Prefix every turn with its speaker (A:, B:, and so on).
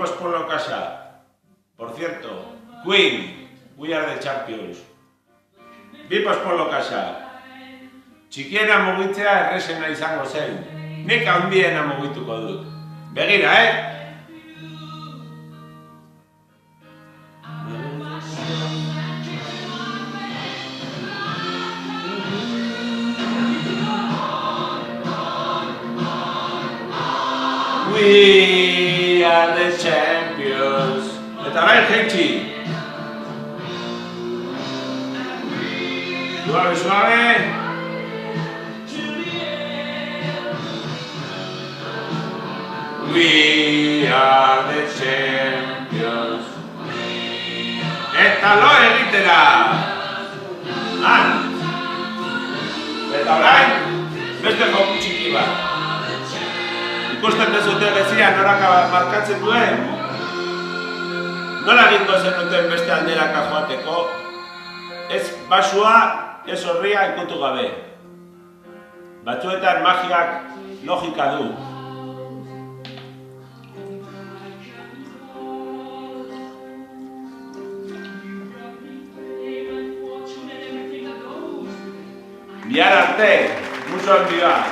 A: Bipos Polo Casa. Por cierto, Queen, We Are The Champions. Bipos Polo Casa. Txikiena mugitzea erresena izango zen. Nik handiena mugituko dut. Begira, We are the champions. Eta orain jaitsi. Suave, suave. We are the champions. Eta lo egitera. Eta orain, beste joku txiki bat. Ikusten dezute bezia norak markatzen duen. Nola egingo zenuten beste alderaka joateko? Ez basua, ez horria ikutu gabe. Batzuetan magiak logika du. Bihar arte, muso handia.